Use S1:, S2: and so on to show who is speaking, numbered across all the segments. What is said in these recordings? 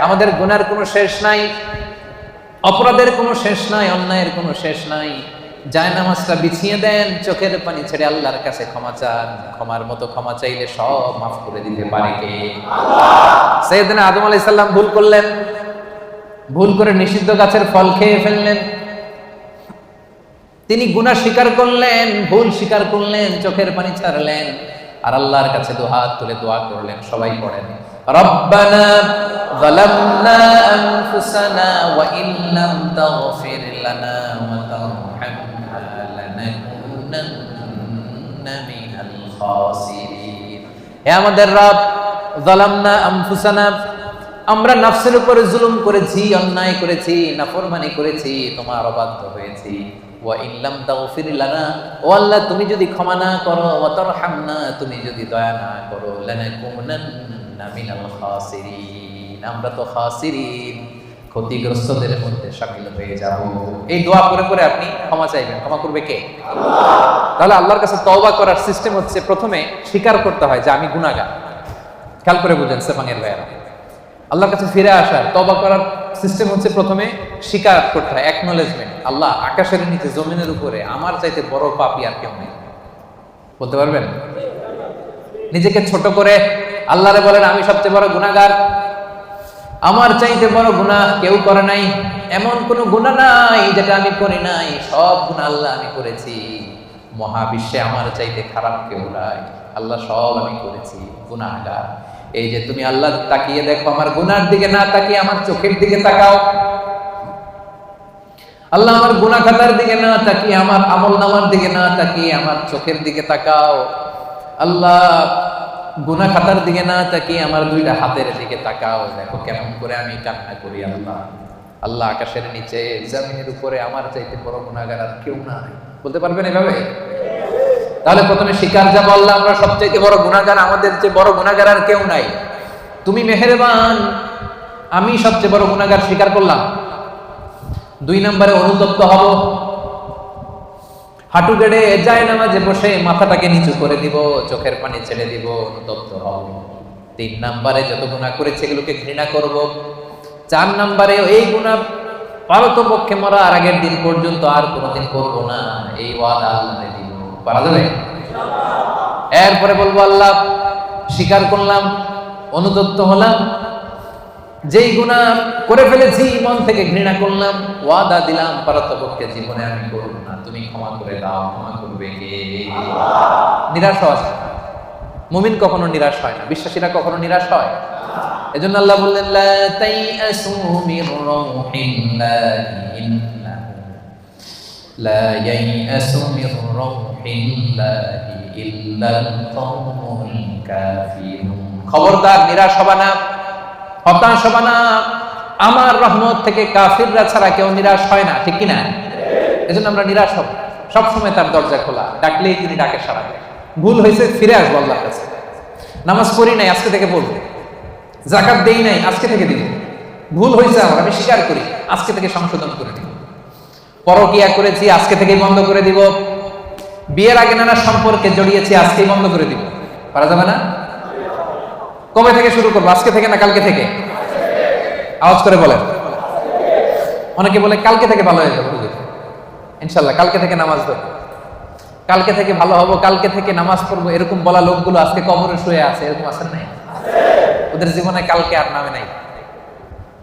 S1: আমাদের গুনার কোনো শেষ নাই, অপরাধের কোনো শেষ নাই, অন্যায়ের কোনো শেষ নাই। জায়নামাজটা বিছিয়ে দেন, চোখের পানি ছেড়ে আল্লাহর কাছে ক্ষমা চান। ক্ষমার মতো ক্ষমা চাইলে সব মাফ করে দিতে পারে কে? আল্লাহ। সাইয়েদনা আদম আলাইহিস সালাম ভুল করলেন, ভুল করে নিষিদ্ধ গাছের ফল খেয়ে ফেললেন। তিনি গুনাহ স্বীকার করলেন, ভুল স্বীকার করলেন, চোখের পানি ছাড়লেন, আর আল্লাহর কাছে দুহাত তুলে দোয়া করলেন। সবাই পড়েন, রব্বানা যালামনা আনফুসানা ওয়া ইল্লাম তাগফির লানা ওয়া তারহামনা লানাকুনান্না মিনাল খাসিরিন। হে আমাদের রব, যালামনা আনফুসানা, আমরা নফসের উপরে জুলুম করেছি, অন্যায় করেছি, নাফরমানি করেছি, তোমার অবাধ্য হয়েছি। ওয়া ইল্লাম তাগফির লানা, ও আল্লাহ তুমি যদি ক্ষমা না করো, ওয়া তারহামনা তুমি যদি দয়া না করো, লানাকুনান্না মিনাল খাসিরিন, আমরা তো খাসিরিন, ক্ষতিগ্রস্তদের মধ্যে শামিল হয়ে যাব। এই দোয়া করে করে আপনি ক্ষমা চাইবেন। ক্ষমা করবে কে? আল্লাহ। তাহলে আল্লাহর কাছে তওবা করার সিস্টেম হচ্ছে প্রথমে স্বীকার করতে হয় যে আমি গুনাহগার। খেয়াল করে বুঝেন সেফাঙ্গের ভাইয়েরা, আল্লাহর কাছে ফিরে আসার তওবা করার সিস্টেম হচ্ছে প্রথমে স্বীকার করতে হয়, অ্যাকনলেজমেন্ট। আল্লাহ, আকাশের নিচে জমিনের উপরে আমার চাইতে বড় পাপী আর কেউ নেই। বলতে পারবেন? নিজেকে ছোট করে আল্লাহরে বলেন আমি সবচেয়ে বড় গুনাহগার, আমার চাইতে বড় গুনাহ কেউ করে নাই, এমন কোনো গুনাহ নাই যেটা আমি করি নাই, সব গুনাহ আল্লাহ আমি করেছি, মহাবিশ্বে আমার চাইতে খারাপ কেউ নাই, আল্লাহ সব আমি করেছি, গুনাহগার। এই যে তুমি আল্লাহ তাকিয়ে দেখো, আমার গুনার দিকে না তাকিয়ে আমার চোখের দিকে তাকাও। আল্লাহ আমার গুনাহ খাতার দিকে না তাকিয়ে, আমার আমল নামার দিকে না তাকিয়ে আমার চোখের দিকে তাকাও। আল্লাহ গুনাহ খাতার দিকে না তাকিয়ে আমার দুইটা হাতের দিকে তাকাও, দেখো কেমন করে আমি কান্না করি। আল্লাহ, আল্লাহ আকাশের নিচে জমিনের উপরে আমার চাইতে বড় গুনাহগার আর কেউ নাই। বলতে পারবেন এভাবে? তাহলে প্রথমে স্বীকার যাব, আল্লাহ আমরা সবচাইতে বড় গুনাহগার, আমাদের চেয়ে বড় গুনাহগার আর কেউ নাই, তুমি মেহেরবান, আমি সবচেয়ে বড় গুনাহগার, স্বীকার করলাম। 2 নম্বরে অনুতপ্ত হব, হাঁটু গেড়ে জায়নামাজে বসে মাথাটাকে নিচু করে দিব, চোখের পানি ছেড়ে দিব, অনুতপ্ত হব। 3 নম্বরে যত গুনাহ করেছে এগুলোকে ঘৃণা করব। 4 নম্বরে এই গুনাহ পারতপক্ষে মরার আগের দিন পর্যন্ত আর কোনোদিন করব না, এই ওয়াদা আল্লাহকে দিব। পারা যাবে? এরপরে বলবো আল্লাহ স্বীকার করলাম, অনুতপ্ত হলাম, যেই গুনাহ করে ফেলেছি মন থেকে ঘৃণা করলাম, ওয়াদা দিলাম পারতপক্ষে জীবনে আমি করব না, তুমি ক্ষমা করে দাও। ক্ষমা করবে কে? আল্লাহ। নিরাশ হওয়া যায় না, মুমিন কখনো নিরাশ হয় না, বিশ্বাসীরা কখনো নিরাশ হয়। এজন্য আল্লাহ বললেন লা তাইআসু মির রাউহিল্লাহি ইন্নাহু লা ইয়াইআসু মির রাউহিল্লাহি ইল্লাল কওমুল কাফিরুন। খবরদার নিরাশ হবা না, হতাশ হবা না, আমার রহমত থেকে কাফিররা ছাড়া কেউ নিরাশ হয় না, ঠিক কি না? এজন্য আমরা নিরাশ হব, সবসময় তার দরজা খোলা, ডাকলেই তিনি ডাকে সাড়া দেন। ভুল হয়েছে ফিরে আসবো আল্লাহর কাছে, নামাজ পড়ি নাই আজকে থেকে পড়বো, যাকাত দেই নাই আজকে থেকে দিব, ভুল হয়েছে আমার আমি স্বীকার করি, আজকে থেকে সংশোধন করে দিব। পরকিয়া করেছি আজকে থেকেই বন্ধ করে দিব, বিয়ের আগে নানা সম্পর্কে জড়িয়েছি আজকেই বন্ধ করে দিব। পারা যাবে না? কবে থেকে শুরু করবো? আজকে থেকে না কালকে থেকে? আওয়াজ করে বলেন। অনেকে বলে কালকে থেকে ভালো হয়ে যাবে, ইনশাল্লাহ কালকে থেকে নামাজ ধরবো, কালকে থেকে ভালো হবো, কালকে থেকে নামাজ পড়বো, এরকম বলা লোকগুলো আজকে কবরে শুয়ে আছে, এরকম আছেন নাই? ওদের জীবনে কালকে আর নামে নাই,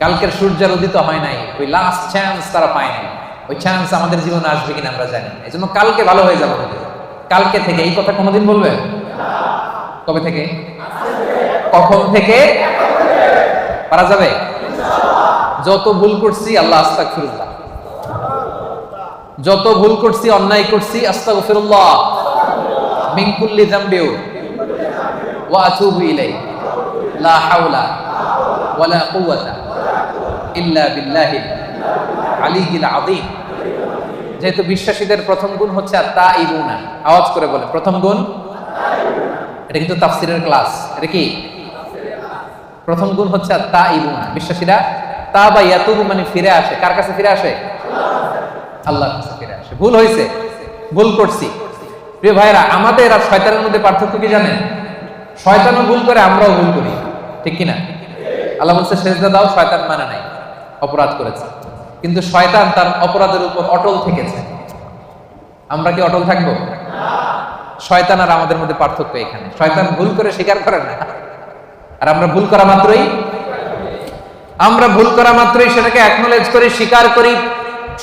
S1: কালকের সূর্যের উদিত হয় নাই, ওই লাস্ট চান্স তারা পায় নাই। ওই চান্স আমাদের জীবনে আসবে কিনা আমরা জানি, এই জন্য কালকে ভালো হয়ে যাবো। কালকে থেকে এই কথা কোনোদিন বলবে? কবে থেকে? কখন থেকে? পারা যাবে? যত ভুল করছি আল্লাহ আস্তাগফিরুল্লাহ, যত ভুল করছি অন্যায় করছি আস্তাগফিরুল্লাহ মিন কুল্লি যামবিন ওয়া আতুবু ইলাইহি লা হাওলা ওয়ালা কুওয়াতা ইল্লা বিল্লাহিল আলিয়্যিল আযীম। যেহেতু বিশ্বাসীদের প্রথম গুণ হচ্ছে আত-তাইবুনা, আওয়াজ করে বলে প্রথম গুণ, এটা কিন্তু তাফসীরের ক্লাস, এটা কি প্রথম গুণ হচ্ছে আত-তাইবুনা, বিশ্বাসীরা তাবা ইয়াতুবু মানে ফিরে আসে, কার কাছে ফিরে আসে? আল্লাহর কাছে ফিরে আসে। ভুল হয়েছে, ভুল করছি, প্রিয় ভাইরা আমাদের আর শয়তানের মধ্যে পার্থক্য কি জানেন? শয়তানও ভুল করে, আমরাও ভুল করি, ঠিক কিনা? আল্লাহ বলছে সেজদা দাও, শয়তান মানে নাই, অপরাধ করেছে। কিন্তু শয়তান তার অপরাধের উপর অটল থেকেছে। আমরা কি অটল থাকবো? শয়তান আর আমাদের মধ্যে পার্থক্য এখানে, শয়তান ভুল করে স্বীকার করে না, আর আমরা ভুল করা মাত্রই সেটাকে অ্যাকনোলেজ করি, স্বীকার করি।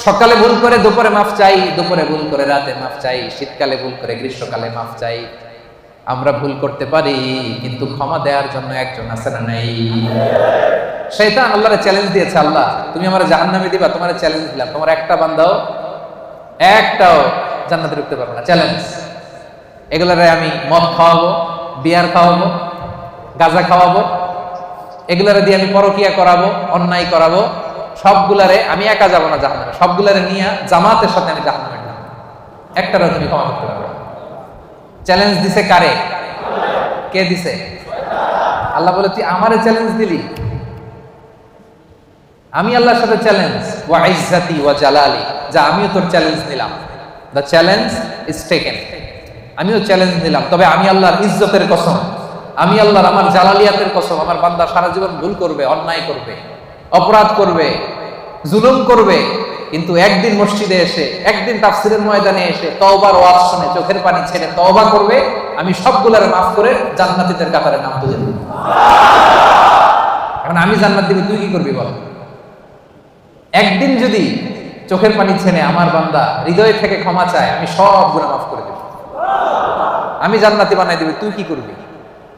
S1: সকালে ভুল করে দুপুরে মাফ চাই, দুপুরে ভুল করে রাতে মাফ চাই, শীতকালে ভুল করে গ্রীষ্মকালে মাফ চাই। আমরা ভুল করতে পারি, কিন্তু ক্ষমা দেওয়ার জন্য একজন আছে না নাই? শয়তান আল্লাহরে চ্যালেঞ্জ দিয়েছে, আল্লাহ তুমি আমার জাহান্নামে দিবা, তোমার চ্যালেঞ্জ দিলাম, তোমার একটা বান্দাও একটাও জান্নাতে ঢুকতে পারবে না, চ্যালেঞ্জ। এগুলারে আমি মদ খাওয়াবো, বিয়ার খাওয়াবো, গাঁজা খাওয়াবো, এগুলারে দিয়ে আমি পরকিয়া করাবো, অন্যায় করাবো, সবগুলারে আমি একা যাবো না জাহান্নামে, সবগুলারে নিয়ে জামাতের সাথে আমি জাহান্নামে যাব, একটারও তুমি ক্ষমা করতে পারবে না। চ্যালেঞ্জ দিছে কারে? কে দিছে? আল্লাহ বলে তুই আমারে চ্যালেঞ্জ দিলি, আমি আল্লাহর সাথে চ্যালেঞ্জ, ওয়া ইজ্জাতি ওয়া জালালি, যা আমিও তোর চ্যালেঞ্জ নিলাম, দ্য চ্যালেঞ্জ ইজ টেকেন, আমিও চ্যালেঞ্জ নিলাম। তবে আমি আল্লাহর ইজ্জতের কসম, আমি আল্লাহর আমার জালালিয়াতের কসম, আমার বান্দা সারা জীবন ভুল করবে, অন্যায় করবে, অপরাধ করবে, জুলুম করবে, কিন্তু একদিন মসজিদে এসে, একদিন তাফসীরের ময়দানে এসে তওবার ওয়াজ শুনে চোখের পানি ছেড়ে তওবা করবে, আমি সবগুলারে মাফ করে জান্নাতীদের কাতারে নাম তুলে দেব। এখন আমি জান্নাত দিব, তুই কি করবি বল? একদিন যদি চোখের পানি ছেড়ে আমার বান্দা হৃদয় থেকে ক্ষমা চায়, আমি সব গুনাহ মাফ করে দেব, আমি জান্নাতি বানাই দেব, তুই কি করবি?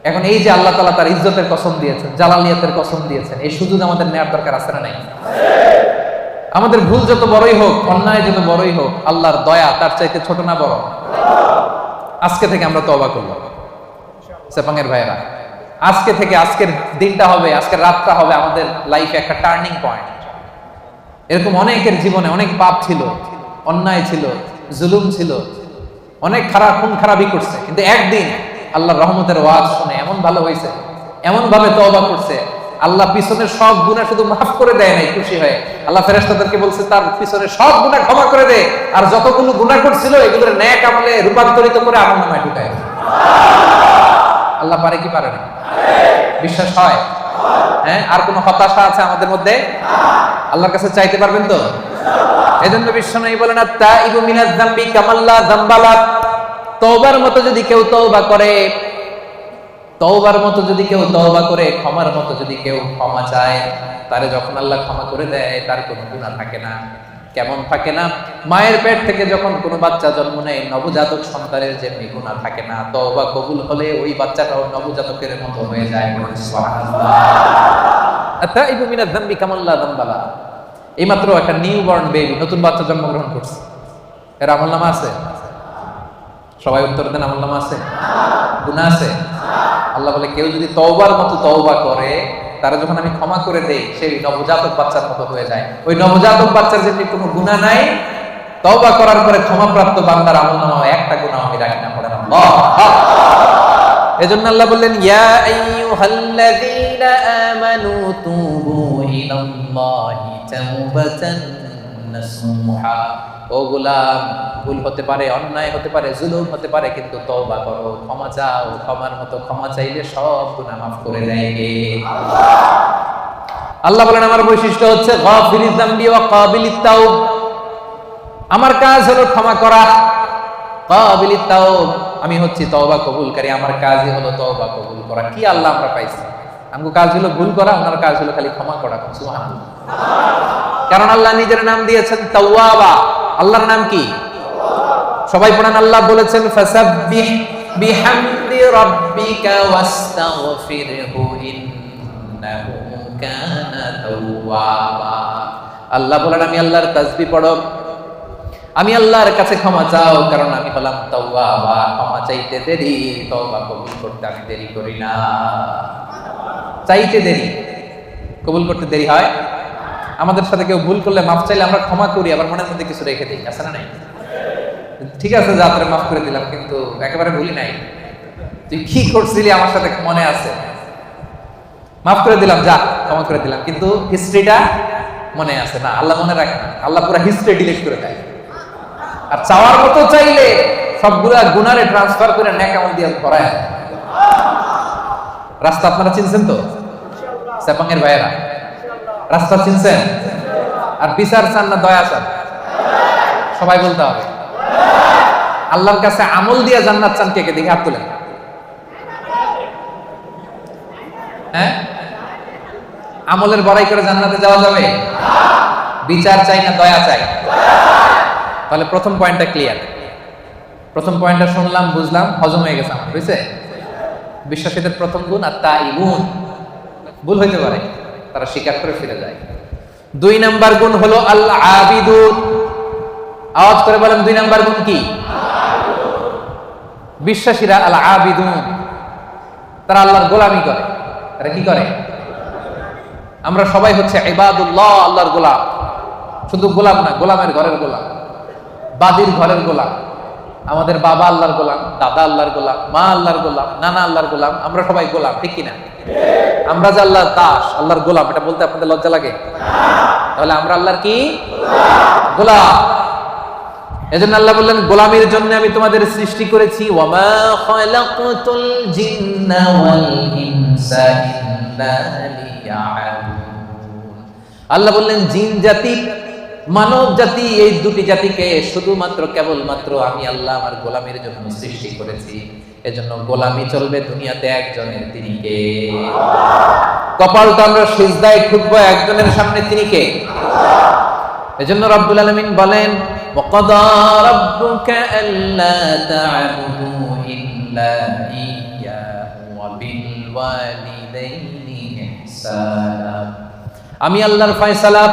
S1: এখন এই যে আল্লাহ তাআলা তার ইজ্জতের কসম দিয়েছেন, জালালিয়াতের কসম দিয়েছেন, এই সুযোগ আমাদের নেওয়ার দরকার আছে না নাই? আমাদের ভুল যত বড়ই হোক, অন্যায় যত বড়ই হোক, আল্লাহর দয়া তার চাইতে ছোট না বড়? আজকে থেকে আমরা তওবা করলাম সেপাঙের ভাইয়েরা, আজকে থেকে, আজকের দিনটা হবে, আজকের রাতটা হবে আমাদের লাইফে একটা টার্নিং পয়েন্ট। এরকম অনেকের জীবনে অনেক পাপ ছিল, অন্যায় ছিল, জুলুম ছিল, অনেক খুন খারাপই করছে, কিন্তু একদিন আল্লাহর রহমতের ওয়াজ শুনে এমন ভালো হয়েছে, এমন ভাবে তওবা করছে, আল্লাহ পিছনের সব গুনাহ শুধু মাফ করে দেয় নাই, খুশি হয়ে আল্লাহ ফেরেশতাদেরকে বলছে তার পিছনের সব গুনাহ ক্ষমা করে দে, আর যতগুলো গুনাহ করছিল এগুলোর নেক আমলে রূপান্তরিত করে আমলনামায় ঢুকায়। আল্লাহ পারে কি পারে না? বিশ্বাস হয়? হ্যাঁ, আর কোনো হতাশা আছে আমাদের মধ্যে? আল্লাহর কাছে চাইতে পারবেন তো? এজন্য বিশ্বনবী বলেন, আত-তাইবু মিনাজ যামবি কামাল্লা যামবালা, তওবার মতো যদি কেউ তওবা করে, তওবার মতো যদি কেউ তওবা করে, ক্ষমার মতো যদি কেউ ক্ষমা চায়, তারে যখন আল্লাহ ক্ষমা করে দেয় তার কোনো গুনাহ থাকে না। কেমন থাকে না? মায়ের পেট থেকে যখন কোনো বাচ্চা জন্ম নেয়, নবজাতক সন্তানের যেমনি গুনাহ থাকে না, তওবা কবুল হলে ওই বাচ্চাটাও নবজাতকের মতো হয়ে যায়। সুবহানাল্লাহ। আত-তাইবু মিনাজ যামবি কামাল্লা যামবালা। এইমাত্র একটা নিউবর্ন বেবি, নতুন বাচ্চা জন্মগ্রহণ করছে, এর আমলনামা আছে? সবাই উত্তর দেন, আমলনামা আছে? গুনাহ আছে? আল্লাহ বলে কেউ যদি তওবার মতো তওবা করে, তারা যখন আমি ক্ষমা করে দেই, সেই নবজাতক বাচ্চার মতো হয়ে যায়। ওই নবজাতক বাচ্চার যেমনি কোনো গুনাহ নাই, তওবা করার পরে ক্ষমাপ্রাপ্ত বান্দার আমলনামা একটা গুনাহ আমি রাখি না, পড়েন আল্লাহ। এজন্য আল্লাহ বললেন, ইয়া আইয়ুহাল্লাযীনা আমানু তুবু ইলাল্লাহি তাওবাতান নাসুহা। ও গোলাম, ভুল হতে পারে, অন্যায় হতে পারে, জুলুম হতে পারে, কিন্তু তওবা করো, ক্ষমা চাও, ক্ষমার মতো ক্ষমা চাইলে সব গুনাহ মাফ করে দেয় কে? আল্লাহ বলেন আমার বৈশিষ্ট্য হচ্ছে গাফিরিয যামবি ওয়া কাবিলিত তাওব। আমার কাজ হলো ক্ষমা করা, কাবিলিত তাওব, আমি হচ্ছি তওবা কবুলকারী, আমার কাজই হলো তওবা কবুল করা। কি আল্লাহ আমরা পাইছি? আমগো কাজ হলো ভুল করা, ওনার কাজ হলো খালি ক্ষমা করা। সুবহানাল্লাহ। কারণ আল্লাহ নিজের নাম দিয়েছেন তাওয়াবা। আল্লাহর নাম কি? সবাই পড়েন, আল্লাহ বলেছেন ফাসাব্বিহ বিহামদি রাব্বিকা ওয়াস্তাগফিরহু ইন্নাহু কানা তাওয়াবা। আল্লাহ বলেন আমি আল্লাহর তাসবিহ পড়ো, আমি আল্লাহর কাছে ক্ষমা চাও, কারণ আমি হলাম তাওয়াবা। ক্ষমা চাইতে দেরি, তওবা কবুল করতে আমি দেরি করি না। চাইতে দেরি, কবুল করতে দেরি হয়। আমাদের সাথে কেউ ভুল করলে মাফ চাইলে আমরা ক্ষমা করি, আবার মনের মধ্যে কিছু রেখে দিই, আছে না নাই? ঠিক আছে, যাত্রা মাফ করে দিলাম, কিন্তু একেবারে ভুলি নাই। তুই কি করছিলি আমার সাথে মনে আছে, মাফ করে দিলাম, যা ক্ষমা করে দিলাম, কিন্তু হিস্ট্রিটা মনে আছে না। আল্লাহ মনে রাখে না, আল্লাহ পুরো হিস্ট্রি ডিলিট করে দেয়। আর চাওয়ার মতো চাইলে সবগুলা গুনারে ট্রান্সফার করে নেক আমল দিয়ে ভরায়। রাস্তা আপনারা চিনছেন তো? সেপাঙের ভাইয়েরা রাস্তা চিনছেন? আর বিচার চান না দয়া চান? সবাই বলতে হবে। আল্লাহর কাছে আমল দিয়া জান্নাত চান কে কে? দেখে হাত তুলেন। হ্যাঁ, আমলের বড়াই করে জান্নাতে যাওয়া যাবে? বিচার চাই না দয়া চাই? তাহলে প্রথম পয়েন্টটা ক্লিয়ার। প্রথম পয়েন্টটা শুনলাম, বুঝলাম, হজম হয়ে গেছে আমার, বুঝছে? বিশ্বাসীদের প্রথম গুণ আত-তাইবুন। ভুল হইতে পারে, তারা স্বীকার করে ফিরে যায়। 2 নাম্বার গুণ হলো আল-আবিদুন। আওয়াজ করে বলেন 2 নাম্বার গুণ কি? বিশ্বাসীরা আল-আবিদুন, তারা আল্লাহর গোলামি করে। তারা কি করে? আমরা সবাই হচ্ছে ইবাদুল্লাহ, আল্লাহর গোলাম। শুধু গোলাম না, গোলামের ঘরের গোলাম, বাদীর ঘরের গোলাম। আমাদের বাবা আল্লাহর গোলাম, দাদা আল্লাহর গোলাম, মা আল্লাহর গোলাম, নানা আল্লাহর গোলাম। আমরা সবাই গোলাম, ঠিক কিনা? আমরা যে আল্লাহর দাস, আল্লাহর গোলাম, এটা বলতে আপনাদের লজ্জা লাগে? তাহলে আমরা আল্লাহর কি? গোলাম। এজন্য আল্লাহ বললেন, গোলামির জন্য আমি তোমাদের সৃষ্টি করেছি। ওয়ামা খালাকতুল জিন্না ওয়াল ইনসা ইল্লা লিয়াবুদুন। আল্লাহ বললেন, জিন জাতি, মানব জাতি, এই দুটি জাতিকে শুধুমাত্র কেবলমাত্র আমি আল্লাহ আমার গোলামির জন্য সৃষ্টি করেছি। এজন্য গোলামি চলবে দুনিয়াতে একজনের, তিনি কে? কপালটা আমরা সিজদায় ঠুকবো একজনের সামনে, তিনি কে? এজন্য রব্বুল আলামিন বলেন, ওয়াকাদা রাব্বুকা আল্লা তা'বুদু ইল্লা ইয়্যাহু ওয়া বিল ওয়ালিদাইনি ইহসানা। আমি আল্লাহর ফয়সালা,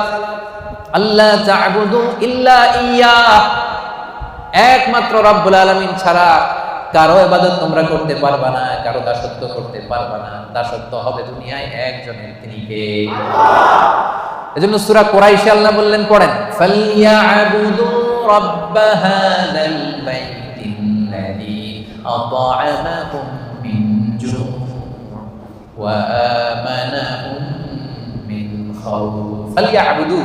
S1: আল্লাহ তা'বুদু ইল্লা ইয়্যাহ, একমাত্র রব্বুল আলামিন ছাড়া কারো ইবাদত তোমরা করতে পারবা না, কারো দাসত্ব করতে পারবা না। দাসত্ব হবে দুনিয়ায় একজনের, তিনি কে? এজন্য সূরা কুরাইশে আল্লাহ বললেন, পড়েন, ফালইয়াবুদু রাব্ব হাযাল বাইতিল্লাযী আত'আমাহুম মিন জু' ওয়া আমানাহুম মিন খাউফ। ফালইয়াবুদু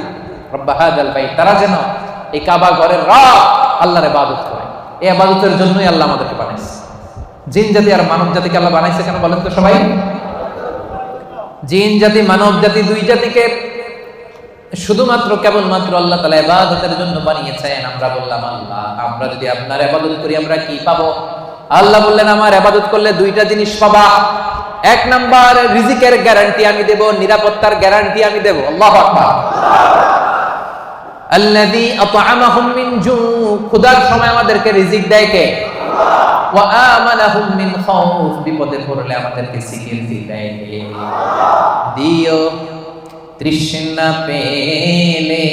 S1: রাব্ব হাযাল বাইত, তারা যেন এই কাবা ঘরের রব আল্লাহর ইবাদত করে। এই ইবাদতের জন্যই আল্লাহ আমাদেরকে বানাইছে। জিন জাতি আর মানব জাতিকে আল্লাহ বানাইছে কেন বলেন তো সবাই? জিন জাতি, মানব জাতি, দুই জাতিকে শুধুমাত্র কেবলমাত্র আল্লাহ তাআলা ইবাদতের জন্য বানিয়েছেন। আমরা বললাম, আল্লাহ, আমরা যদি আপনার ইবাদত করি আমরা কি পাবো? আল্লাহ বললেন, আমার ইবাদত করলে দুইটা জিনিস পাবা। 1 নাম্বার, রিজিকের গ্যারান্টি আমি দেব, নিরাপত্তার গ্যারান্টি আমি দেব। আল্লাহু আকবার। আল্লাযী আত'আমাহুম মিন জু', ক্ষুধার সময় আমাদেরকে রিজিক দেয় কে? ওয়া আমানাহুম মিন খাউফ, বিপদে পড়লে আমাদেরকে সিকিউরিটি দেয় কে? দিও। তৃষ্ণা পেলে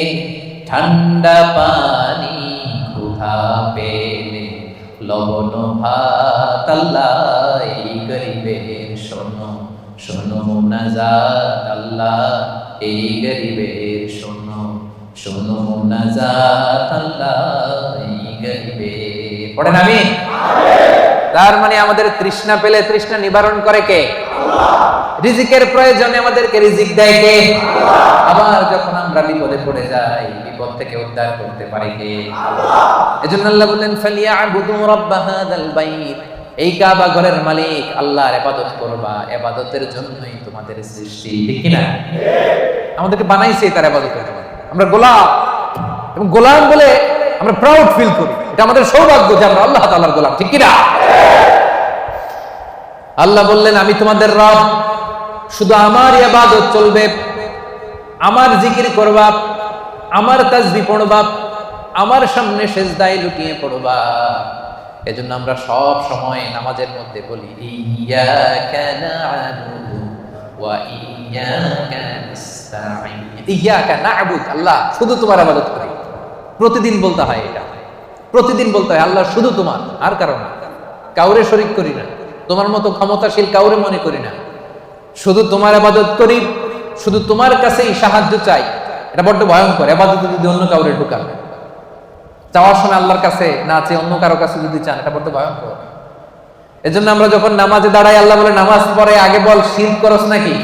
S1: ঠান্ডা পানি, ক্ষুধা পেলে লবণ ভাত, আল্লাহ এই গরিবের শোনো শোনো মুনাজাত, আল্লাহ এই গরিবের শোনো শোনো মুনাজাত, আল্লাহ এই গরিবের। পড়েন আমিন। তার মানে আমাদের তৃষ্ণা পেলে তৃষ্ণা নিবারণ করে কে? রিজিকের প্রয়োজনে আমাদেরকে রিজিক দেয় কে? আবার যখন আমরা বিপদে পড়ে যাই, বিপদ থেকে উদ্ধার করতে পারে কে? এজন্য আল্লাহ বললেন, ফালিয়াবুদু রাব্ব হাযাল বাইত, এই কাবা ঘরের মালিক আল্লাহর ইবাদত করবা। ইবাদতের জন্যই তোমাদের সৃষ্টি, ঠিক কি না? আমাদেরকে বানাইছে তার ইবাদতের জন্য। আমরা গোলাম, এবং গোলাম বলে আমরা প্রাউড ফিল করি। এটা আমাদের সৌভাগ্য যে আমরা আল্লাহ তাআলার গোলাম, ঠিক কি না? আল্লাহ বললেন, আমি তোমাদের রব, শুধু আমার ইবাদত চলবে, আমার জিকির করবা, আমার তাসবিহ পড়বা, আমার সামনে সিজদায় লুটিয়ে পড়বা। এজন্য আমরা সব সময় নামাজের মধ্যে বলি, ইয়্যাকা না'বুদু ওয়া ইয়্যাকা নাস্তাঈন। ইয়্যাকা না'বুদ, আল্লাহ শুধু তোমার ইবাদত করি। প্রতিদিন বলতে হয়, এটা প্রতিদিন বলতে হয়, আল্লাহ শুধু তোমার, আর কারো না, কাউরে শরীক করি না, তোমার মতো ক্ষমতাশীল কাউরে মনে করি না, শুধু তোমার ইবাদত করি, শুধু তোমার কাছেই সাহায্য চাই। এটা বড্ড ভয়ঙ্কর। ইবাদতে যদি অন্য কাউরে ঢুকান, চাওয়ার সময় আল্লাহর কাছে না চেয়ে অন্য কারো কাছে যদি চান, এটা বড্ড ভয়ঙ্কর। এজন্য আমরা যখন নামাজে দাঁড়াই, আল্লাহ বলে, নামাজ পড়ে আগে বল শিরক করছ নাকি?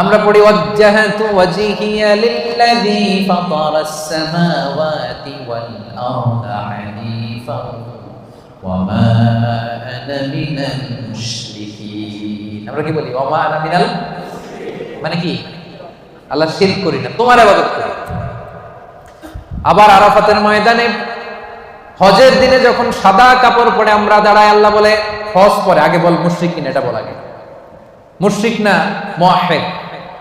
S1: আমরা পড়ি, ওয়াজ্জাহাতু ওয়াজহিয়া লিল্লাযী ফাতারাস সামাওয়াতি ওয়াল আরদা হানিফান ওয়া মা আনা মিনাল মুশরিকিন। আমরা কি বলি? ওয়া মা আনা মিনাল, মানে কি? আল্লাহ শিরক করি না, তোমার ইবাদত করি। আবার আরাফাতের ময়দানে হজের দিনে যখন সাদা কাপড় পরে আমরা দাঁড়াই, আল্লাহ বলে হজ পরে, আগে বল মুশরিকিন, এটা বল আগে। মুশরিক না মুওয়াহহিদ,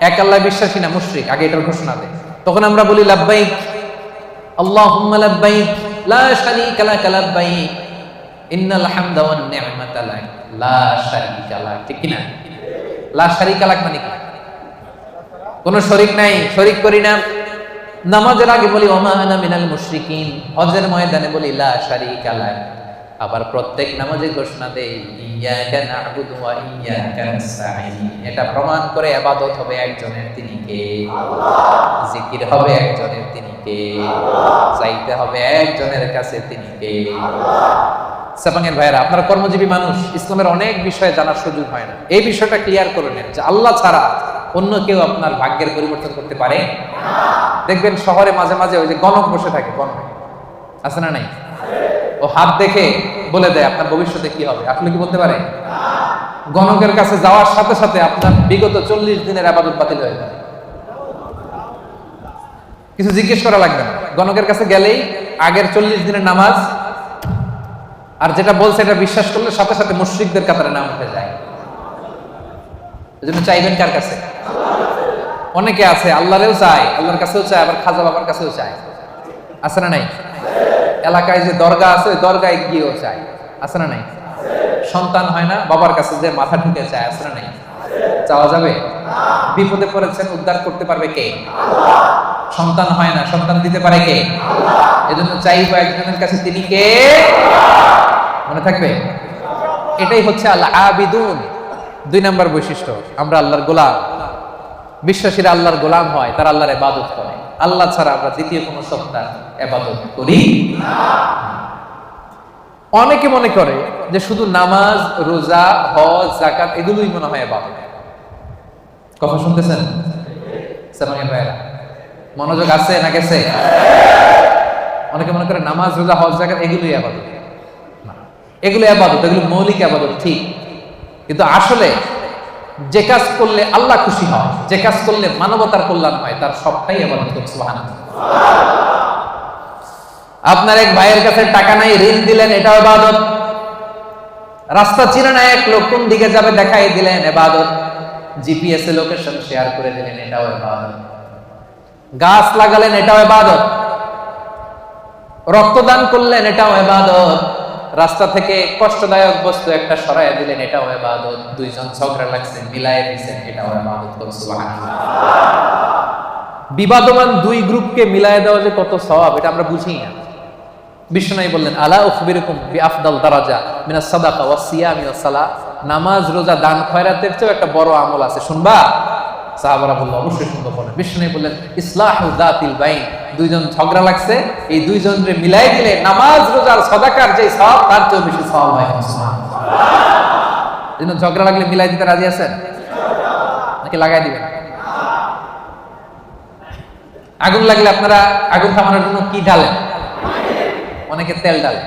S1: এক আল্লাহ বিশ্বাসী না মুশরিক, আগে এটার ঘোষণা দেয়। তখন আমরা বলি লাব্বাইক আল্লাহুম্মা লাব্বাইক লা শারীকা লাক লাব্বাইক ইন্নাল হামদা ওয়ান নি'মাতা লাক লা শারীকা লাক। ঠিক কি না? লা শারীকা লাক মানে কি? কোনো শরীক নাই, শরীক করি না। নামাজের আগে বলি ওমা আনা মিনাল মুশরিকিন, হজের ময়দানে বলি লা শারীকা লাক। আবার প্রত্যেক নামাজে ঘোষণা দেই ইয়াকা না'বুদু ওয়া ইয়াকা নাস্তাঈন। এটা প্রমাণ করে ইবাদত হবে একজনের, তিনি কে? আল্লাহ। জিকির হবে একজনের, তিনি কে? আল্লাহ। চাইতে হবে একজনের কাছে, তিনি কে? আল্লাহ। সাপাঙ্গের ভাইরা, আপনারা কর্মজীবী মানুষ, ইসলামের অনেক বিষয়ে জানার সুযোগ হয় না। এই বিষয়টা ক্লিয়ার করে নেন যে আল্লাহ ছাড়া অন্য কেউ আপনার ভাগ্যের পরিবর্তন করতে পারে না। দেখবেন শহরে মাঝে মাঝে ওই যে গণক বসে থাকে, গণক আছে না নাই? ও হাত দেখে বলে দেয় আপনার ভবিষ্যতে কি হবে। আপনি কি বলতে পারে? গণকের কাছে যাওয়ার সাথে সাথে আপনার বিগত 40 দিনের ইবাদত বাতিল হয়ে যায়, কিছু জিজ্ঞেস করা লাগবে না। গণকের কাছে গেলেই আগের 40 দিনের নামাজ আর যেটা বলছে এটা বিশ্বাস করলে সাথে সাথে মুশরিকদের কাতারে নাম উঠে যায়। এজন্য চাইবেন কার কাছে? অনেকে আছে আল্লাহরেও চায়, আল্লাহর কাছেও চায়, আবার খাজা বাবার কাছেও চায়, আছে না নাই? এলাকায় যে দরগা আছে ওই দরগায় গিয়েও চায়, আছে না নাই? সন্তান হয় না, বাবার কাছে যে মাথা ঢুকে চায়, আছে না নাই? চাওয়া যাবে? বিপদে পড়েছেন, উদ্ধার করতে পারবে কে? আল্লাহ। সন্তান হয় না, সন্তান দিতে পারে কে? আল্লাহ। এজন্য চাইবো একজনের কাছে, তিনি কে? মনে থাকবে? এটাই হচ্ছে আল্লাহ আবিদুন। 2 নম্বর বৈশিষ্ট্য, আমরা আল্লাহর গোলাম। বিশ্বাসীরা আল্লাহর গোলাম হয়, তারা আল্লাহর ইবাদত করে। আল্লাহ ছাড়া আমরা দ্বিতীয় কোনো সত্তার ইবাদত করি না। অনেকে মনে করে যে শুধু নামাজ, রোজা, হজ, যাকাত এগুলোই মনে হয় ইবাদত। কথা শুনতেছেন? সামানের ভাইরা, মনোযোগ আছে না গেছে? অনেকে মনে করে নামাজ, রোজা, হজ, যাকাত এগুলোই ইবাদত। না, এগুলো ইবাদত, এগুলো মৌলিক ইবাদত ঠিক, কিন্তু আসলে যে কাজ করলে আল্লাহ খুশি হয়, যে কাজ করলে মানবতার কল্যাণ হয়, তার সবটাই ইবাদত। সুবহানাল্লাহ। আপনার এক ভাইয়ের কাছে টাকা নাই, ঋণ দিলেন, এটাও ইবাদত। রাস্তা চিনে না এক লোক, কোন দিকে যাবে দেখাই দিলেন, ইবাদত। জিপিএস এ লোকেশন শেয়ার করে দিলেন, এটাও ইবাদত। গাছ লাগালেন, এটাও ইবাদত। রক্তদান করলেন, এটাও ইবাদত। রাস্তা থেকে কষ্টদায়ক বস্তু একটা সরাইয়া দিলেন, এটাও ইবাদত। 2 জন ঝগড়া লাগছে, মিলাইয়া দিয়েছেন, এটাও ইবাদত। সুবহানাল্লাহ। বিবাদমান 2 গ্রুপকে মিলাইয়া দেওয়া যে কত সওয়াব, এটা আমরা বুঝি না। বিশ্বনবী বললেন আলা উখবিরুকুম বিআফদাল দারাজা মিনাস সাদাকা ওয়াস সিয়ামি ওয়াস সালাহ। নামাজ, রোজা, দান, খয়রাতের চেয়ে একটা বড় আমল আছে, শুনবা? সাহাবারা বলল অবশ্যই শুনবো। বলেন। বিশ্বনবী বললেন ইসলাহু যাতিল বাইন। 2 জন ঝগড়া লাগছে, এই 2 জনকে মিলাই দিলে নামাজ, রোজার, সাদাকার যে সওয়াব তার চেয়ে বেশি সওয়াব হয়। সুবহানাল্লাহ। এজন্য ঝগড়া লাগলে মিলাই দিতে রাজি আছেন নাকি লাগাই দিবেন? আগুন লাগলে আপনারা আগুন থামানোর জন্য কি ঢালেন? অনেকে তেল ঢালে।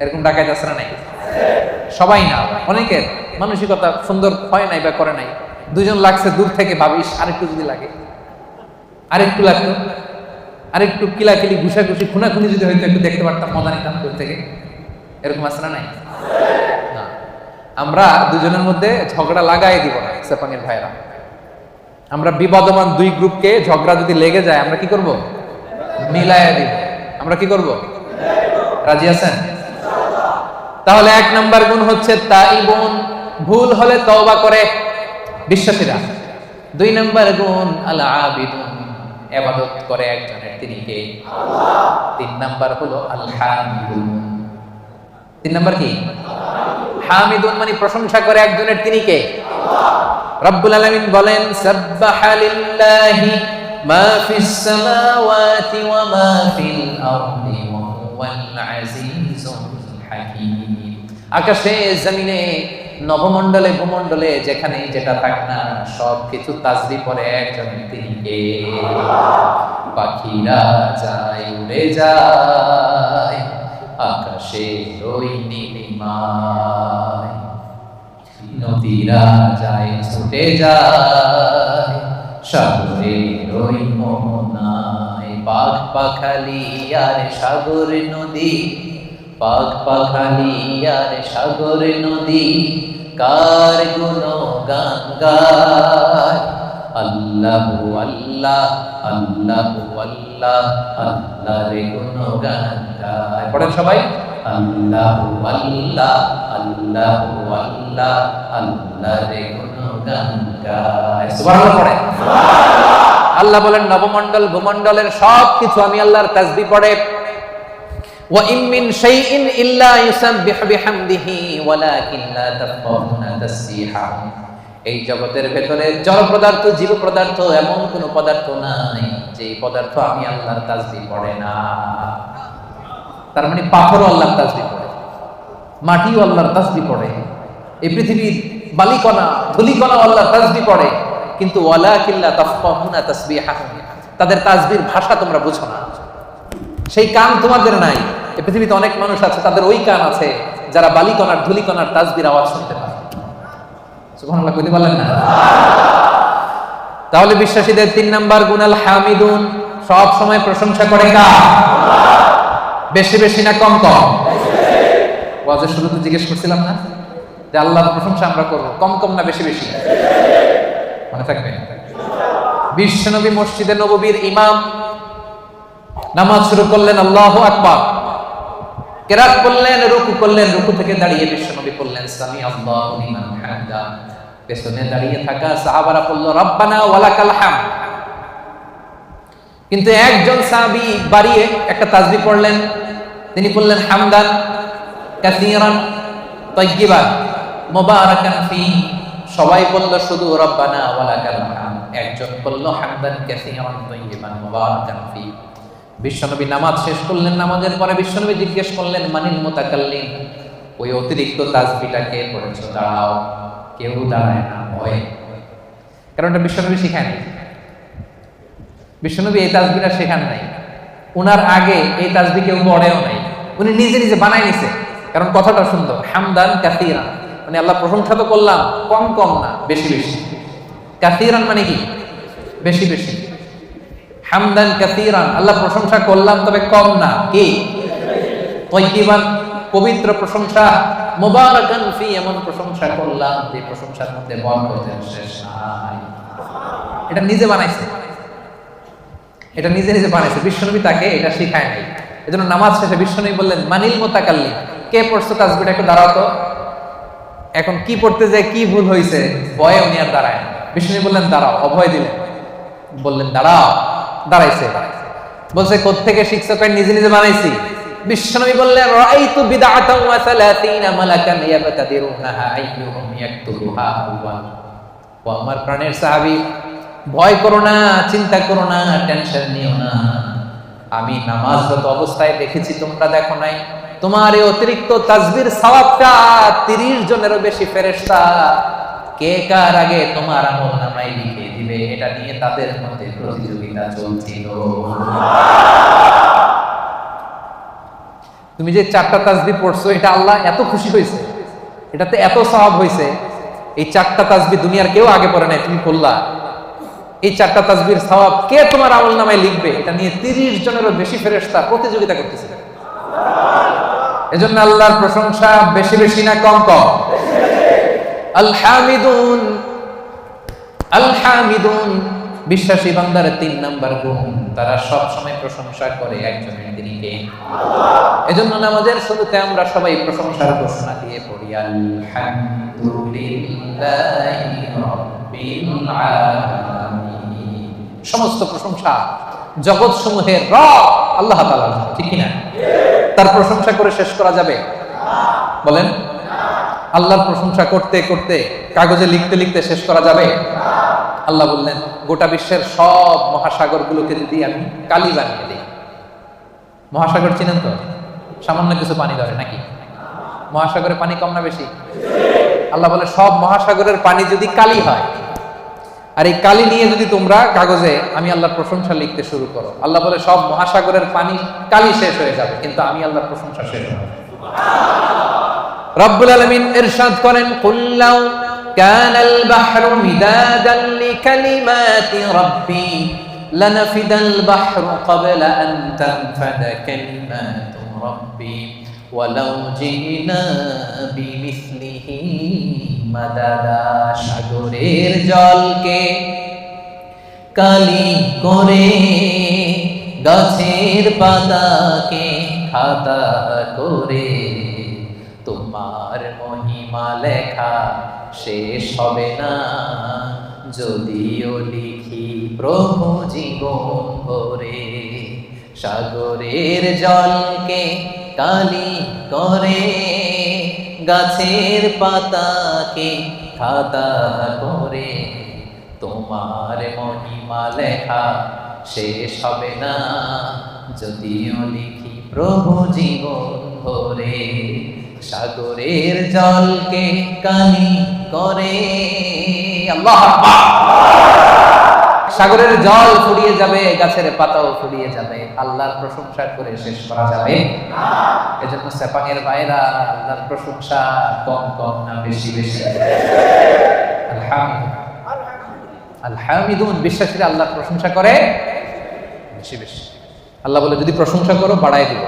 S1: এরকম ডাকাইতে আছে না নাই? সবাই না, অনেকের মানসিকতা সুন্দর হয় নাই বা করে নাই। 2 জন লাগছে, দূর থেকে ভাবিস আরেকটু যদি লাগে, আরেকটু লাগতো, আরেকটু কিলাকিলি, ঘুষাঘুষি, খুনাখুনি যদি হয়তো একটু দেখতে পারতাম, মজা নিতাম দূর থেকে। এরকম আছে না নাই? না, আমরা 2 জনের মধ্যে ঝগড়া লাগাই দিব না। সেপাঙ্গের ভাইরা, আমরা বিবাদমান 2 গ্রুপকে ঝগড়া যদি লেগে যায়, আমরা কি করব? মিলাইয়া দিব। আমরা কি করব? রাজি আছেন? তাহলে 1 নাম্বার গুণ হচ্ছে তাইবুন, ভুল হলে তওবা করে বিশ্বাসীরা। 2 নাম্বার গুণ আল আবিদুন, ইবাদত করে একজনের, তিনি কে? আল্লাহ। 3 নাম্বার হলো আল হামিদুন। 3 নাম্বার কি? হামিদুন মানে প্রশংসা করে একজনের, তিনি কে? আল্লাহ। রব্বুল আলামিন বলেন সাব্বাহা লিল্লাহি মা ফিস সামাওয়াতি ওয়া মা ফিল আরদি ওয়া হুয়াল আজিজুল হাকীম। আকাশে, জমিনে, নবমণ্ডলে, ভূমণ্ডলে, যেখানে যেটা থাক না সবকিছু তাসবিহ করে একজনের, তিনি কে? পাখিরা যায়, উড়ে যায় আকাশে ওই নীলিমায়, নদীরা যায় ছুটে যায় সাগরের ওই মোহনায়। পাখ পাখালি আর সাগর নদী, পাখ পাখালি আর সাগর নদী, কার গুণগান গায়। আল্লাহু আল্লাহ আল্লাহু আল্লাহ আল্লাহর গুণগান গায়। পড়েন সবাই, আল্লাহু আল্লাহ আল্লাহু আল্লাহ আল্লাহর গুণগান গায়। সুবহানাল্লাহ পড়েন। আল্লাহ বলেন নবমণ্ডল ভূমণ্ডলের সবকিছু আমি আল্লাহর তাসবিহ পড়ে। ওয়া ইম মিন শাইইন ইল্লা ইউসাব্বিহু বিহামদিহি ওয়ালাকিন লা তাফকাহুনা তাসবিহাহুম। এই জগতের ভেতরে জড় পদার্থ, জীব পদার্থ, এমন কোন পদার্থ নাই যে পদার্থ আমি আল্লাহর তাসবিহ পড়ে না। তার মানে পাথরও আল্লাহর তাসবিহ পড়ে, মাটিও আল্লাহর তাসবিহ পড়ে, এই পৃথিবীর বালিকণা ধুলিকণা আল্লাহর তাসবিহ পড়ে। কিন্তু ওয়ালাকিন লা তাফকাহুনা তাসবিহাহুম, তাদের তাসবিহর ভাষা তোমরা বুঝো না, সেই কান তোমাদের নাই। এই পৃথিবীতে অনেক মানুষ আছে তাদের ওই কান আছে যারা বালিকণার ধুলিকণার তাসবিহর আওয়াজ শুনতে পায়। সুবহানাল্লাহ কইতে পারলেন না? তাহলে বিশ্বাসীদের 3 নাম্বার গুণ আল হামিদুন, সব সময় প্রশংসা করে কার? বেশি বেশি না কম কম? ওয়াজের শুরুতে জিজ্ঞেস করছিলাম না যে আল্লাহর প্রশংসা আমরা করব, কম কম না বেশি বেশি? মনে থাকবে? বিশ্বনবী মসজিদে নববীর ইমাম, নামাজ শুরু করলেন, আল্লাহু আকবার, কেরাত করলেন, রুকু করলেন, রুকু থেকে দাঁড়িয়ে বিশ্বনবী বললেন সামি আল্লাহু লিমান হামদা। পেছনে দাঁড়িয়ে থাকা সাহাবারা বলল রব্বানা ওয়ালাকাল হামদ। কিন্তু একজন সাহাবী বাড়িয়ে একটা তাসবিহ পড়লেন, তিনি বললেন হামদান কাসীরান তাইয়্যিবান মুবারাকান ফি। সবাই বলল শুধু রব্বানা ওয়ালাকাল হামদ, একজন বলল হামদান কাসীরান তাইয়্যিবান মুবারাকান ফি। বিশ্বনবী নামাজ শেষ করলেন, নামাজের পরে বিশ্বনবী জিজ্ঞেস করলেন মানিল মুতাকাল্লিম, ওই অতিরিক্ত তাসবিহটা কে পড়েছো? দাঁড়াও। কেউ দাঁড়ায় না, ভয়। কারণ এটা বিশ্বনবী শিখায় নাই, বিশ্বনবী এই তাসবিহটা শেখান নাই, উনার আগে এই তাসবিহ কেউ পড়েও নাই, উনি নিজে নিজে বানাই নিছে। কারণ কথাটা সুন্দর, হামদান কাসীরান মানে আল্লাহ প্রশংসা তো করলাম, কম কম না বেশি বেশি। কাসীরান মানে কি? বেশি বেশি। হামদান কাসীরান আল্লাহ প্রশংসা করলাম তবে কম না, কি? তাইয়্যিবান পবিত্র প্রশংসা, মুবারাকান ফি এমন প্রশংসা করলাম যে প্রশংসার মধ্যে বরকতের শেষ নাই। এটা নিজে বানাইছে, এটা নিজে নিজে বানাইছে, বিশ্বনবী তাকে এটা শিখায় নাই। এজন্য নামাজ শেষে বিশ্বনবী বললেন মানিল মুতাকাল্লিম, কে পড়ছো তাসবিহটা একটু দাঁড়াও তো। এখন কি পড়তে যায় কি ভুল হয়েছে, ভয়ে উনি আর দাঁড়ায় না। বিশ্বনবী বললেন দাঁড়াও, অভয় দিলেন, বললেন দাঁড়াও, দাঁড়াইছে। বলছে কোত্থেকে শিখছো? কয় নিজে নিজে বানাইছি। বিশ্বনবী বললেন রাআইতু বিদআতান ওয়া 30 মালাকান ইয়াবতাদিরুনাহা আইয়ুহুম ইয়াকতুবুহা আউয়াল। ও আমার প্রাণের সাহাবী, ভয় করো না, চিন্তা করো না, টেনশন নিও না। আমি নামাজরত অবস্থায় দেখেছি, তোমরা দেখো নাই। তোমার এই অতিরিক্ত তাসবিহর সওয়াবটা 30 জনেরও বেশি ফেরেশতা কে কার আগে তোমার আমলনামায় লিখে দিবে, এটা নিয়ে তাদের মধ্যে প্রতিযোগিতা চলছিল। তুমি যে 4টা তাসবিহ পড়ছো, এটা আল্লাহ এত খুশি হয়েছে, এটাতে এত সওয়াব হয়েছে। এই 4টা তাসবিহ দুনিয়ার কেউ আগে পড়ে নাই, তুমি পড়লা। এই 4টা তাসবিহর সওয়াব কে তোমার আমলনামায় লিখবে, এটা নিয়ে 30 জনেরও বেশি ফেরেশতা প্রতিযোগিতা করতেছে। এজন্য আল্লাহর প্রশংসা বেশি বেশি না কম কম? আল হামিদুন, আল হামিদুন বিশ্বাসী বান্দার 3 নাম্বার গুণ, তারা সব সময় প্রশংসা করে একজনের, তিনি কে? এজন্য নামাজের শুরুতে আমরা সবাই প্রশংসার ঘোষণা দিয়ে পড়ি আলহামদুলিল্লাহি রাব্বিল আলামিন। সমস্ত প্রশংসা জগৎ সমূহের রব আল্লাহ তাআলা, ঠিক কি না? তার প্রশংসা করে শেষ করা যাবে? বলেন। আল্লাহর প্রশংসা করতে করতে কাগজে লিখতে লিখতে শেষ করা যাবে? আল্লাহ বললেন গোটা বিশ্বের সব মহাসাগরগুলোকে যদি আমি কালি বানিয়ে দিই। মহাসাগর চিনেন তো? সামান্য কিছু পানি ধরে নাকি? মহাসাগরে পানি কম না বেশি? আল্লাহ বলে সব মহাসাগরের পানি যদি কালি হয়, আর এই কালি নিয়ে যদি তোমরা কাগজে আমি আল্লাহর প্রশংসা লিখতে শুরু করো, আল্লাহ বলে সব মহাসাগরের পানি কালি শেষ হয়ে যাবে, কিন্তু আমি আল্লাহর প্রশংসা শেষ হবে। রব্বুল আলামিন ইরশাদ করেন কুল্লাউ কানাল বাহরু মিদাদান লিকালিমাতি রাব্বি লানাফিদাল বাহরু ক্বাবলা আন তানফাদা কালিমাতু রাব্বি ওয়ালাউ জিনা বিমিসলিহি মাদাদা। সাগরের জলকে কালি করে, গাছের পাতাকে খাতা করে, তোমার মহিমা লেখা শেষ হবে না, যদিও লিখি প্রভু জীবন ভরে। সাগরের জলকে কালি করে, গাছের পাতাকে খাতা করে, তোমার মহিমা লেখা শেষ হবে না, যদিও লিখি প্রভু জীবন ভরে। সাগরের জলকে কালি করে। আল্লাহু আকবার। সাগরের জল ফুরিয়ে যাবে, গাছের পাতাও ফুরিয়ে যাবে, আল্লাহর প্রশংসা করে শেষ করা যাবে না। এজন্য সেপাঙের ভাইরা, আল্লাহর প্রশংসা কম কম না বেশি বেশি? আলহামিদুন, বিশ্বাসীরা আল্লাহর প্রশংসা করে বেশি বেশি। আল্লাহ বলে যদি প্রশংসা করো বাড়াই দিব,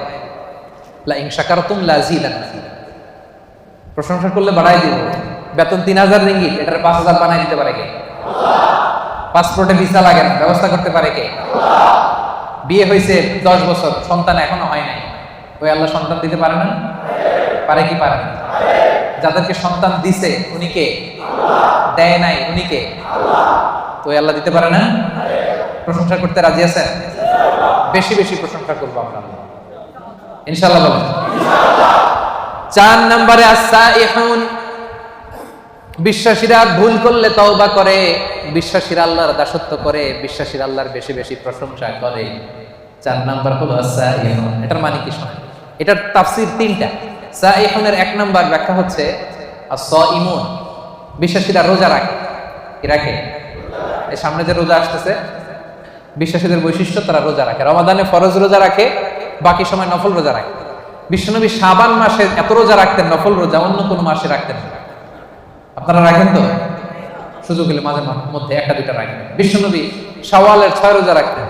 S1: লা ইন শাকারতুম লাযিদান্নাকুম, প্রশংসা করলে বাড়াই দিব। বেতন 3000 রিঙ্গিত, এটার 5000 বানাই দিতে পারে কে? পাসপোর্টে ভিসা লাগে না, ব্যবস্থা করতে পারে কে? বিয়ে হয়েছে 10 বছর, সন্তান এখনো হয় নাই, ওই আল্লাহ সন্তান দিতে পারে না? পারে কি পারে না? যাদেরকে সন্তান দিছে উনি কে? দেয় নাই উনি কে? তো ওই আল্লাহ দিতে পারে না? প্রশংসা করতে রাজি আছেন? বেশি বেশি প্রশংসা করবো আমরা ইনশাআল্লাহ। বলেন 4 নম্বরে আস-সাইহুন, বিশ্বাসীরা ভুল করলে তওবা করে, বিশ্বাসীরা আল্লাহর দাসত্ব করে, বিশ্বাসীরা আল্লাহর বেশি বেশি প্রশংসা করে। 4 নাম্বার হলো আস-সাইহুন। এটার মানে কি শোনেন, এটার তাফসীর 3টা। সাইহুনের 1 নাম্বার ব্যাখ্যা হচ্ছে আস-সাইমুন, বিশ্বাসীরা রোজা রাখে। কি রাখে? এই সামনে যে রোজা আসতেছে, বিশ্বাসীদের বৈশিষ্ট্য, তারা রোজা রাখে। রমাদানে ফরজ রোজা রাখে, বাকি সময় নফল রোজা রাখে। বিশ্বনবী শাবান মাসে এত রোজা রাখতেন, নফল রোজা অন্য কোনো মাসে রাখতেন না। আপনারা রাখেন তো? সুযোগ হলে মাঝে মধ্যে 1-2টা রাখেন। বিশ্বনবী শাওয়ালের 6 রোজা রাখতেন,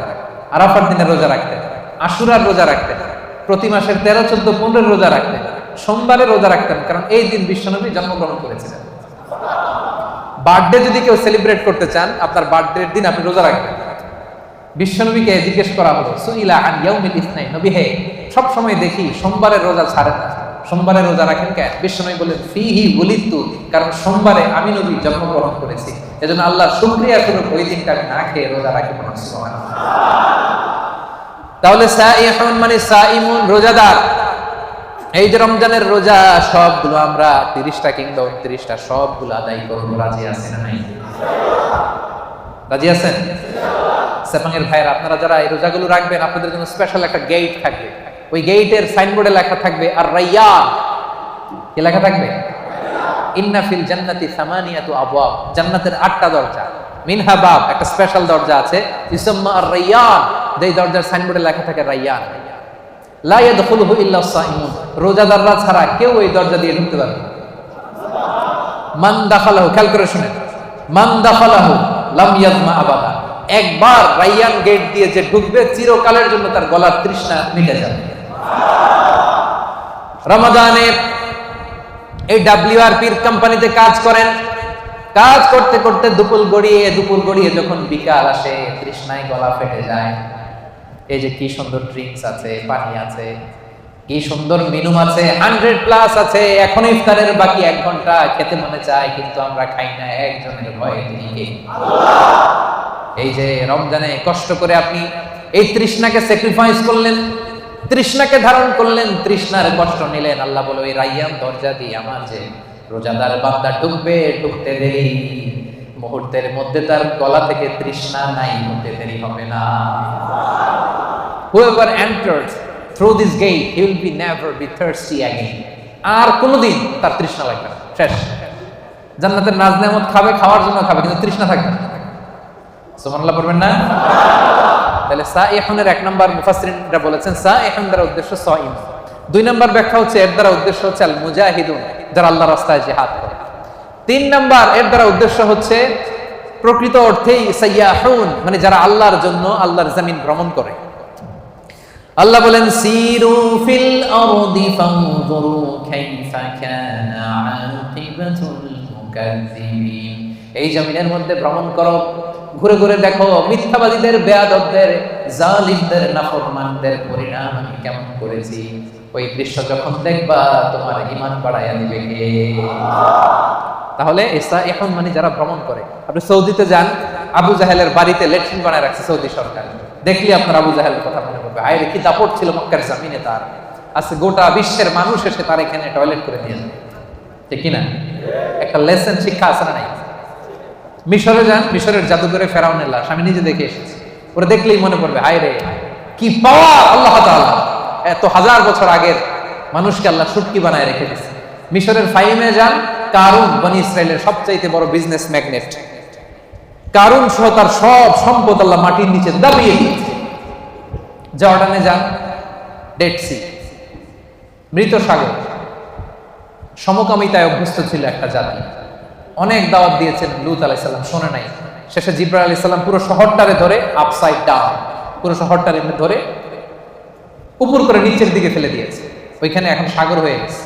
S1: আরাফার দিনের রোজা রাখতেন, আশুরার রোজা রাখতেন, প্রতি মাসের 13, 14, 15 রোজা রাখতেন, সোমবারে রোজা রাখতেন, কারণ এই দিন বিশ্বনবী জন্মগ্রহণ করেছিলেন। বার্থডে যদি কেউ সেলিব্রেট করতে চান, আপনার বার্থডের দিন আপনি রোজা রাখবেন। বিশ্বনবীকে জিজ্ঞেস করা হলো, সুইলা আন ইয়াউমিল ইসনাইন, নবী হে সব সময় দেখি সোমবারের রোজা ছাড়েন না, সোমবারে রোজা রাখেন কেন? বিশ্বনবী বলেন, ফিহি উলিদতু, কারণ সোমবারে আমি নবী জন্মগ্রহণ করেছি, এজন্য আল্লাহর শুকরিয়া স্বরূপ ওই দিনটা আমি না খেয়ে রোজা রাখি। সুবহানাল্লাহ। তাহলে সাইহুন মানে সাইমুন, রোজাদার। এই যে রমজানের রোজা, সবগুলো আমরা 30টা কিংবা 29টা সবগুলো আদায় করবো। রাজি আছেন না নাই? রাজি আছেন? সেপাঙের ভাইরা, আপনারা যারা এই রোজাগুলো রাখবেন, আপনাদের জন্য স্পেশাল একটা গেট থাকবে। ওই গেটের সাইনবোর্ডে লেখা থাকবে আর রাইয়ান। কি লেখা থাকবে? ইন্না ফিল জান্নাতি সামানিয়াতু আবওয়াব, জান্নাতের 8টা দরজা। মিনহা বাব, একটা স্পেশাল দরজা আছে, ইসমা আর রাইয়ান, যেই দরজার সাইনবোর্ডে লেখা থাকে রাইয়ান। লা ইয়াদখুলুহু ইল্লা সাইমুন, রোজাদাররা ছাড়া কেউ এই দরজা দিয়ে ঢুকতে পারবে না। মান দাখালাহু, খেয়াল করে শুনেন, মান দাখালাহু লাম ইয়াজমা আবাদা, একবার রাইয়ান গেট দিয়ে যে ঢুকবে, চিরকালের জন্য তার গলার তৃষ্ণা মিটে যাবে। রমাদানে এই WRPর কোম্পানিতে কাজ করেন, কাজ করতে করতে দুপুর গড়িয়ে যখন বিকাল আসে, তৃষ্ণায় গলা ফেটে যায়। এই যে কি সুন্দর ড্রিঙ্কস আছে, পানি আছে, কি সুন্দর মেনু আছে, 100+ আছে, এখন ইফতারের বাকি 1 ঘন্টা, খেতে মনে চায় কিন্তু আমরা খাই না, একজনের ভয়ে, তিনি কে? এই যে রমজানে কষ্ট করে আপনি এই তৃষ্ণাকে স্যাক্রিফাইস করলেন, তৃষ্ণাকে ধারণ করলেন, তৃষ্ণার কষ্ট নিলেন। আল্লাহ বলে, ওই রাইয়ান দরজা দিয়ে আমার যে রোজাদার বান্দা ঢুকবে, ঢুকতে দেরি, মুহূর্তের মধ্যে তার গলা থেকে তৃষ্ণা নাই হতে দেরি হবে না। Whoever enters through this gate, he will be never be thirsty again. আর কোনোদিন তার তৃষ্ণা লাগবে না, শেষ। জান্নাতের নাজ নেয়ামত খাবে, খাওয়ার জন্য খাবে, কিন্তু তৃষ্ণা থাকবে না। সুবহানাল্লাহ পড়বেন না? তাহলে সাইহুনের 1 নম্বর মুফাসসিরিনরা বলেছেন, সাইহুন দ্বারা উদ্দেশ্য সাইম। 2 নম্বর ব্যাখ্যা হচ্ছে, এর দ্বারা উদ্দেশ্য হচ্ছে আল মুজাহিদুন, যারা আল্লাহর রাস্তায় জিহাদ করে। তিন নাম্বার এর দ্বারা উদ্দেশ্য হচ্ছে প্রকৃত অর্থেই সাইয়াহুন, মানে যারা আল্লাহর জন্য আল্লাহর জমিন ভ্রমণ করে। আল্লাহ বলেন সিরু ফিল আরদি ফানজুরু কাইফা কানা আকিবাতুল মুকাজ্জিবিন, এই জমিনের মধ্যে ভ্রমণ করো, ঘুরে ঘুরে দেখো মিথ্যাবাদীদের, বেয়াদবদের, জালিমদের, নাফরমানদের পরিণাম আমি কেমন করেছি। ওই দৃশ্য যখন দেখবা তোমার ঈমান বাড়াইয়া দিবে কে? তাহলে এখন মানে যারা ভ্রমণ করে, আপনি সৌদিতে যান, আবু জাহেলের বাড়িতে ল্যাট্রিন বানায় রাখছে সৌদি সরকার, দেখলি আপনার আবু জাহেলের কথা মনে পড়বে। আরে কি দাপট ছিল মক্কার জমিনে তার, আজকে গোটা বিশ্বের মানুষ এসে তার এখানে টয়লেট করে দিয়ে যাবে, ঠিক কিনা? একটা লেসন, শিক্ষা আছে না নাই? মিশরে যান, মিশরের জাদুঘরে ফেরাউনের লাশ আমি নিজে দেখে এসেছি, ওরা দেখলেই মনে পড়বে হায় রে কি পাওয়ার আল্লাহ তাআলা, এত হাজার বছর আগের মানুষকে আল্লাহ সুটকি বানায় রেখে দিয়েছে। মিশরের ফাইমে যান, কারুন বনি ইসরায়েলের সবচাইতে বড় বিজনেস ম্যাগনেট, কারুন সহ তার সব সম্পদ আল্লাহ মাটির নিচে দাবিয়ে দিয়েছে। জর্ডানে যান, ডেড সি, মৃত সাগর, সমকামিতায় অভ্যস্ত ছিল একটা জাতি, অনেক দাওয়াত দিয়েছেন লূত আলাইহিস সালাম, শোনে নাই। শেষে জিবরাইল আলাইহিস সালাম পুরো শহরটারে ধরে আপসাইড ডাউন, পুরো শহরটারে ধরে উপর করে নিচের দিকে ফেলে দিয়েছে। ওইখানে এখন সাগর হয়ে গেছে,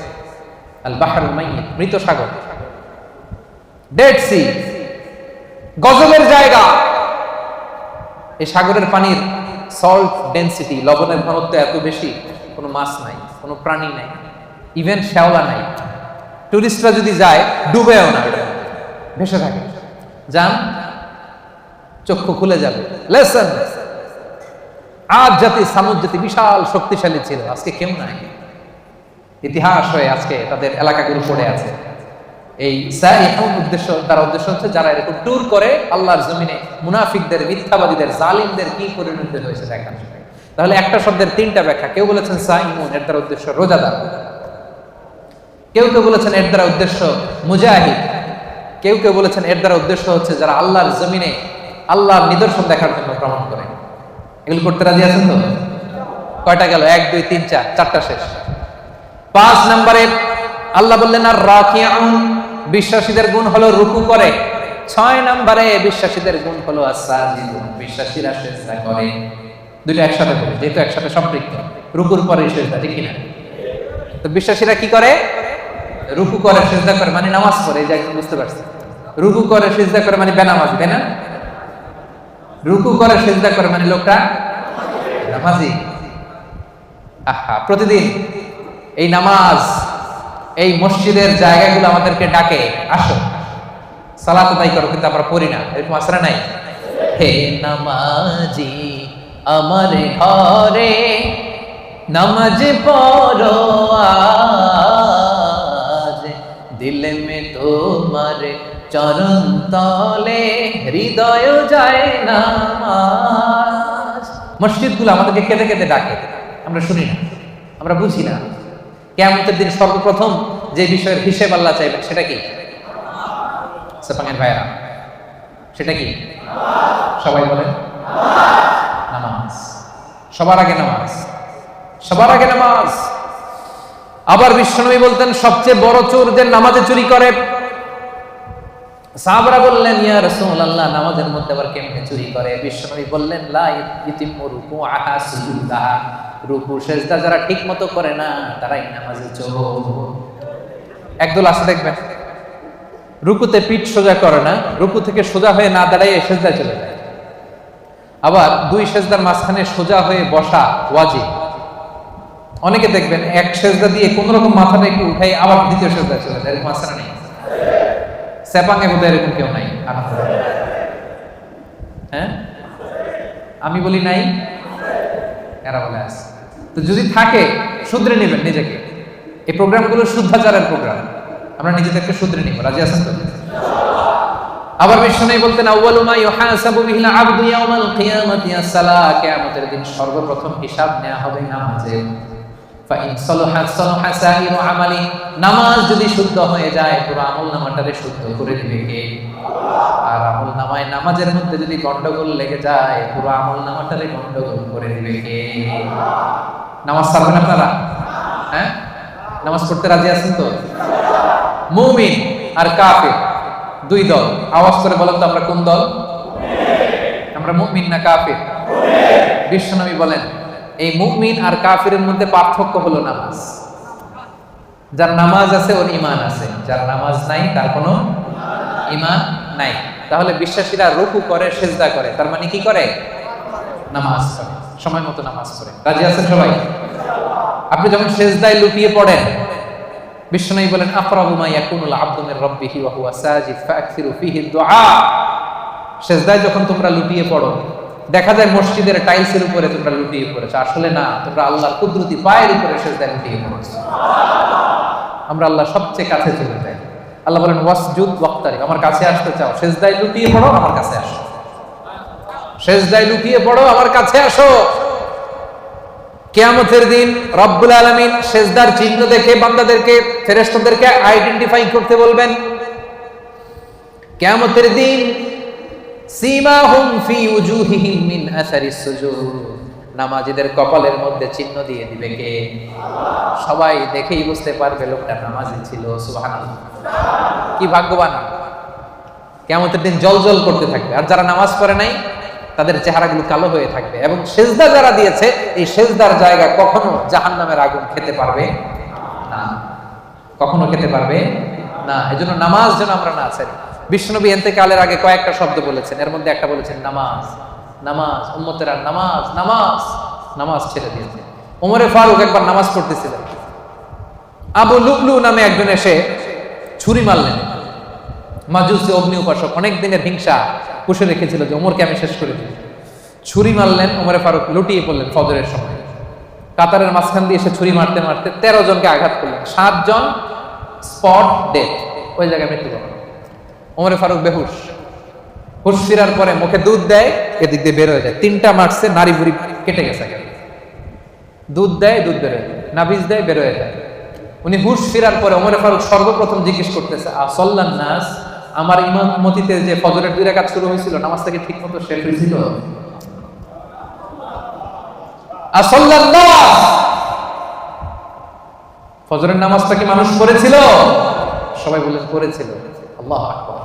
S1: আল বাহরুল মাইয়িত, মৃত সাগর, ডেড সি, গজবের জায়গা। এই সাগরের পানির সল্ট ডেনসিটি, লবণের ঘনত্ব এত বেশি, কোনো মাছ নাই, কোনো প্রাণী নাই, ইভেন শ্যাওলা নাই। টুরিস্টরা যদি যায় ডুবেও না, ভেসে থাকে। যান, চক্ষু খুলে যাবে। লেসন, আজ জাতি, সামুদ জাতি বিশাল শক্তিশালী ছিল, আজকে কেউ নাই, ইতিহাস হয়ে আজকে তাদের এলাকাগুলো পড়ে আছে। এই উদ্দেশ্য, তার উদ্দেশ্য হচ্ছে যারা এরকম ট্যুর করে আল্লাহর জমিনে মুনাফিকদের, মিথ্যাবাদীদের, জালিমদের কি পরিণতি হয়েছে দেখার। তাহলে একটা শব্দের তিনটা ব্যাখ্যা। কেউ বলেছেন সাইমুন, এর দ্বারা উদ্দেশ্য রোজাদার। কেউ কেউ বলেছেন এর দ্বারা উদ্দেশ্য মুজাহিদ। কেউ কেউ বলেছেন এর দ্বারা উদ্দেশ্য হচ্ছে যারা আল্লাহর জমিনে আল্লাহর নিদর্শন দেখার জন্য ভ্রমণ করে। এগুলো করতে রাজি আছেন তো? কয়টা গেল? 1 2 3 4, চারটা শেষ। 5 নম্বরে আল্লাহ বললেন আর রাকিউন, বিশ্বাসীদের গুণ হলো রুকু করে। 6 নম্বরে বিশ্বাসীদের গুণ হলো আস-সাজিদুন, বিশ্বাসীরা সিজদা করে। দুটো একসাথে বলি যেহেতু একসাথে সম্পৃক্ত, রুকুর পরে সিজদা, ঠিক কিনা? তো বিশ্বাসীরা কি করে? রুকু করে, সিজদা করে, মানে নামাজ পড়ে। এই যে একদম বুঝতে পারছেন, রুকু করে সিজদা করে মানে বেনামাজ, তাই না? রুকু করে সিজদা করে মানে লোকটা নামাজি। আহা, প্রতিদিন এই নামাজ, এই মসজিদের জায়গাগুলো আমাদেরকে ডাকে, আসো সালাত আদায় করো, কিন্তু আমরা পড়ি না। এরকম আসরা নাই? হে নামাজি আমার ঘরে নামাজ পড়ো আজ, দিল মে তোমার চরণ তলে হৃদয় যায় নামাজ। মসজিদগুলো আমাদেরকে কেঁদে কেঁদে ডাকে, আমরা শুনি না, আমরা বুঝি না। কিয়ামতের দিন সর্বপ্রথম যে বিষয়ের হিসেব আল্লাহ চাইবেন সেটা কি? সেপাঙের ভাইরা, সেটা কি? সবাই বলেন নামাজ। সবার আগে নামাজ, সবার আগে নামাজ। আবার বিশ্বনবী বলতেন সবচেয়ে বড় চোর যে নামাজে চুরি করে। সাহাবারা বললেন ইয়া রাসূলুল্লাহ, নামাজের মধ্যে আবার কেমনে চুরি করে? বিশ্বনবী বললেন লা ইতিমু রুকুআহা সুজুদাহা, রুকু সিজদা যারা ঠিকমতো করে না তারাই নামাজে চোর। একদল আছে দেখবেন রুকুতে পিঠ সোজা করে না, রুকু থেকে সোজা হয়ে না দাঁড়িয়ে সিজদায় চলে যায়। আবার দুই সিজদার মাঝখানে সোজা হয়ে বসা ওয়াজিব। অনেকে দেখবেন এক সিজদা দিয়ে কোন রকম মাথাটা একটু উঠাই আবার দ্বিতীয় সিজদায় চলে যায়। এরকম আছে না নেই? সেপাঙে বোধহয় এরকম কেউ নাই। হ্যাঁ, আমি বলি নাই, এরা বলে আছে। তো যদি থাকে শুধরে নেবেন নিজেকে। এই প্রোগ্রামগুলো শুদ্ধাচারের প্রোগ্রাম, আমরা নিজেদেরকে শুধরে নিব। রাজি আছেন তো? আবার বিশ্বনবী বলতেন আউয়ালু মা ইউহাসাবু বিহিল আবদু ইয়াউমাল কিয়ামাতি as-সালাহ, কিয়ামতের দিন সর্বপ্রথম হিসাব নেওয়া হবে নামাজের। ফা ইন সালাহাত সালাহা সাইরু আমালি, নামাজ যদি শুদ্ধ হয়ে যায় পুরো আমলনামাটারে শুদ্ধ করে দিবে কে? আর আমলনামায় নামাজের মধ্যে যদি গন্ডগোল লেগে যায় পুরো আমলনামাটারে গন্ডগোল করে দিবে কে? নামাজ ছাড়বেন আপনারা? হ্যাঁ, নামাজ পড়তে রাজি আছেন তো? মুমিন আর কাফের দুই দল। আওয়াজ করে বলেন তো আমরা কোন দল? আমরা মুমিন না কাফির? বিশ্বনবী বলেন এই মুমিন আর কাফিরের মধ্যে পার্থক্য হলো নামাজ। যার নামাজ আছে ওর ঈমান আছে, যার নামাজ নাই তার কোনো ঈমান নাই। তাহলে বিশ্বাসীরা রুকু করে, সিজদা করে, তার মানে কি করে? নামাজ পড়ে, সময় মতো নামাজ পড়ে। রাজি আছেন সবাই? আপনি যখন সিজদায় লুটিয়ে পড়েন, বিশ্বনবী বলেন আকরাবু মা ইয়াকুনুল আবদু মির রাব্বিহি ওয়া হুয়া সাজিদ ফাআকসিরু ফীহি দুআ। সিজদায় যখন তোমরা লুটিয়ে পড়ো, দেখা যায় মসজিদের টাইলসের উপরে তোমরা লুটিয়ে পড়েছো, আসলে না, তোমরা আল্লাহর কুদরতি পায়ের উপরে সিজদায় লুটিয়ে পড়েছো। আমরা আল্লাহ সবচেয়ে কাছে চলে যাই। আল্লাহ বলেন ওয়াসজুদ ওয়াক্তারিব, আমার কাছে আসতে চাও, সিজদায় লুটিয়ে পড়ো, আমার কাছে আসো। সিজদায় লুটিয়ে পড়ো, আমার কাছে আসো। কিয়ামতের দিন রব্বুল আলামিন সিজদার চিহ্ন দেখে বান্দাদেরকে, ফেরেশতাদেরকে আইডেন্টিফাই করতে বলবেন। কিয়ামতের দিন সীমাহুম ফি উজুহিহিম মিন আসারিস সুজুদ, নামাজীদের কপালের মধ্যে চিহ্ন দিয়ে দিবে কে? সবাই দেখেই বুঝতে পারবে লোকটা নামাজি ছিল। সুবহানাল্লাহ, কি ভাগ্যবান! কিয়ামতের দিন জ্বলজ্বল করতে থাকবে, আর যারা নামাজ পড়ে নাই তাদের চেহারাগুলো কালো হয়ে থাকবে। এবং সিজদা যারা দিয়েছে, এই সিজদার জায়গা কখনো জাহান্নামের আগুন খেতে পারবে না, কখনো খেতে পারবে না। এজন্য নামাজ যেন আমরা না ছাড়ি। বিশ্বনবী ইন্তেকালের আগে কয়েকটা শব্দ বলেছেন, এর মধ্যে একটা বলেছেন নামাজ। নামাজ, উম্মতেরা নামাজ নামাজ, নামাজ ছেড়ে দিয়েছে। ওমরে ফারুক একবার নামাজ পড়তেছিলেন, আবু লুবলু নামে একজন এসে ছুরি মারলেন। মাজুসি অগ্নি উপাসক, অনেক দিনের হিংসা পুষে রেখেছিল যে ওমরকে আমি শেষ করে দিই। ছুরি মারলেন, ওমরে ফারুক লুটিয়ে পড়লেন ফজরের সময়। কাতারের মাঝখান দিয়ে এসে ছুরি মারতে মারতে 13 জনকে আঘাত করলেন, 7 জন স্পট ডেথ, ওই জায়গায় মৃত্যুবরণ। ওমরে ফারুক বেহুশ, হুশ ফিরার পরে মুখে দুধ দেয়, এদিক দিয়ে বের হয়ে যায়। 3টা মারছে, নারী বুড়ি কেটে গেছে। দুধ দেয়, দুধ বের হয়ে যায়, নাবিজ দেয়, বের হয়ে যায়। উনি হুশ ফিরার পরে ওমরে ফারুক সর্বপ্রথম জিজ্ঞেস করতেছে আসল্লান নাস, আমার ইমামতিতে যে ফজরের 2 রাকাত শুরু হয়েছিল, নামাজটা কি ঠিক মতো শেষ হয়েছিল? আসল্লান নাস, ফজরের নামাজটা কি মানুষ পড়েছিল? সবাই বললেন পড়েছিল। আল্লাহু আকবার।